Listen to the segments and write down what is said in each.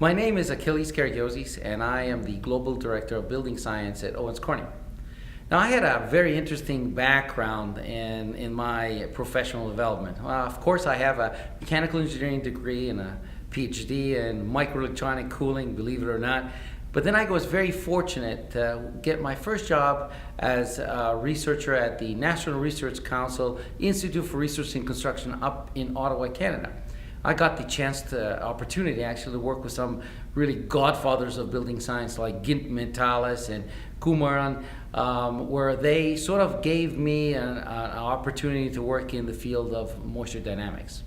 My name is Achilles Karagiozis, and I am the Global Director of Building Science at Owens. Now, I had a very interesting background in my professional development. Of course, I have a mechanical engineering degree and a PhD in microelectronic cooling, believe it or not. But then I was very fortunate to get my first job as a researcher at the National Research Council Institute for Research in Construction up in Ottawa, Canada. I got the opportunity actually to work with some really godfathers of building science like Gint Mentalis and Kumaran, where they sort of gave me an opportunity to work in the field of moisture dynamics.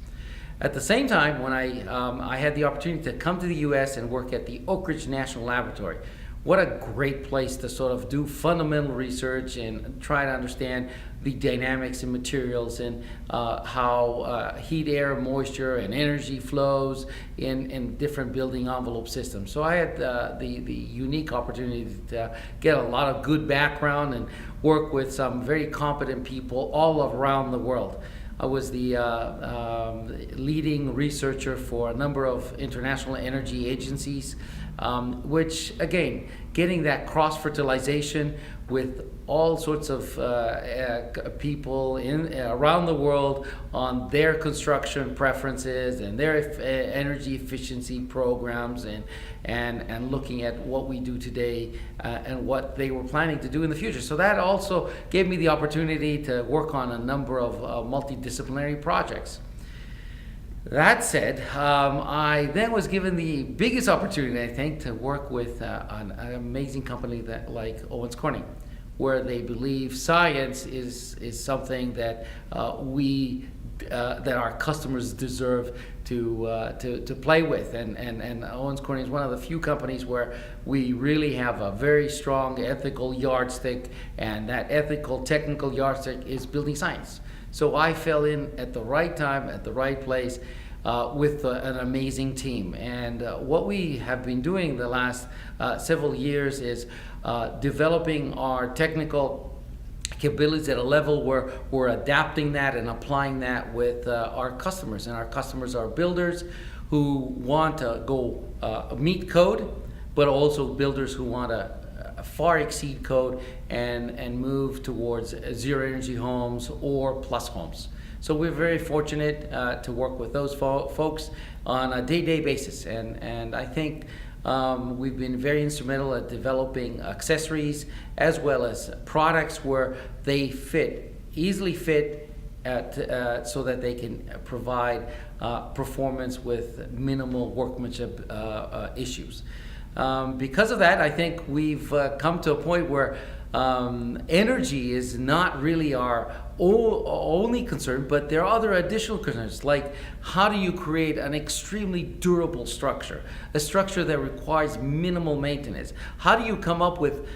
At the same time, when I had the opportunity to come to the US and work at the Oak Ridge National Laboratory. What a great place to sort of do fundamental research and try to understand the dynamics in materials and how heat, air, moisture, and energy flows in different building envelope systems. So I had the unique opportunity to get a lot of good background and work with some very competent people all around the world. I was the leading researcher for a number of international energy agencies, which again, getting that cross-fertilization with all sorts of people around the world on their construction preferences and their energy efficiency programs and looking at what we do today and what they were planning to do in the future. So that also gave me the opportunity to work on a number of multidisciplinary projects. That said, I then was given the biggest opportunity, I think, to work with an amazing company like Owens, where they believe science is something that that our customers deserve to play with, and Owens Corning is one of the few companies where we really have a very strong ethical yardstick, and that ethical technical yardstick is building science. So I fell in at the right time, at the right place, with an amazing team. And what we have been doing the last several years is developing our technical capabilities at a level where we're adapting that and applying that with our customers. And our customers are builders who want to go meet code, but also builders who want to far exceed code and move towards zero energy homes or plus homes. So we're very fortunate to work with those folks on a day-to-day basis, and I think we've been very instrumental at developing accessories as well as products where they easily fit so that they can provide performance with minimal workmanship issues. Because of that, I think we've come to a point where energy is not really our only concern, but there are other additional concerns, like how do you create an extremely durable structure, a structure that requires minimal maintenance? How do you come up with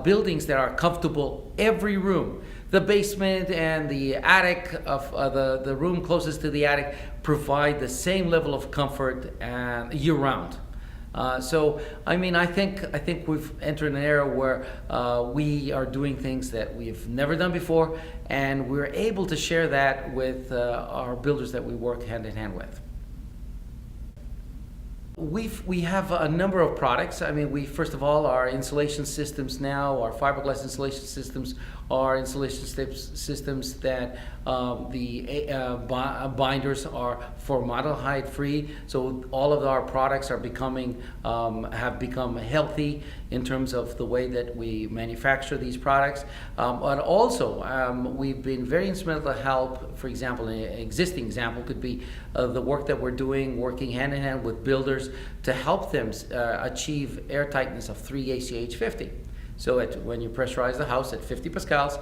buildings that are comfortable every room? The basement and the attic of the room closest to the attic provide the same level of comfort year-round. So, I mean, I think we've entered an era where we are doing things that we've never done before, and we're able to share that with our builders that we work hand in hand with. We have a number of products. I mean, first of all, our insulation systems now, our fiberglass insulation systems are insulation systems that the binders are formaldehyde free. So all of our products are have become healthy in terms of the way that we manufacture these products. But also, we've been very instrumental to help. For example, an existing example could be the work that we're doing, working hand in hand with builders to help them achieve air tightness of 3 ACH 50. So when you pressurize the house at 50 pascals,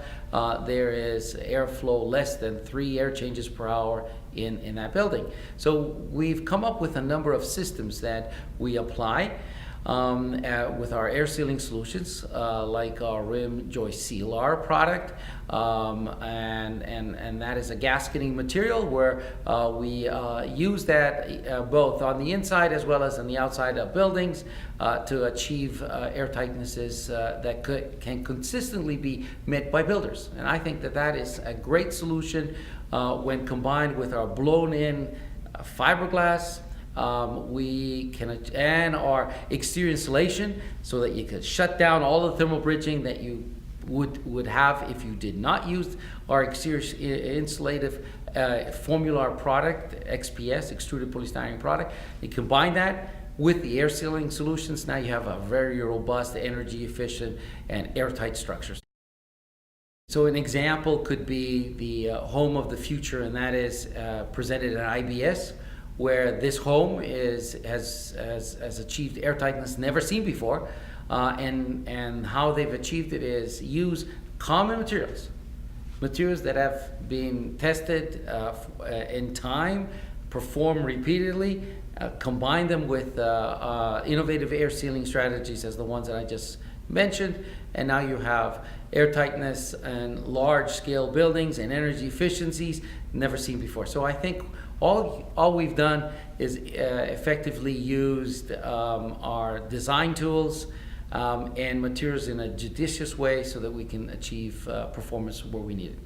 there is airflow less than 3 air changes per hour in that building. So we've come up with a number of systems that we apply with our air sealing solutions, like our rim joist sealer product, and that is a gasketing material where we use that both on the inside as well as on the outside of buildings to achieve air tightnesses that can consistently be met by builders. And I think that is a great solution when combined with our blown-in fiberglass and our exterior insulation, so that you could shut down all the thermal bridging that you would have if you did not use our exterior insulative Formular product, XPS, extruded polystyrene product. You combine that with the air sealing solutions, now you have a very robust, energy efficient, and airtight structures. So an example could be the home of the future, and that is presented at IBS, where this home has achieved airtightness never seen before, and how they've achieved it is use common materials that have been tested in time, perform repeatedly, combine them with innovative air sealing strategies as the ones that I just mentioned, and now you have airtightness and large-scale buildings and energy efficiencies never seen before. So I think all we've done is effectively used our design tools and materials in a judicious way so that we can achieve performance where we need it.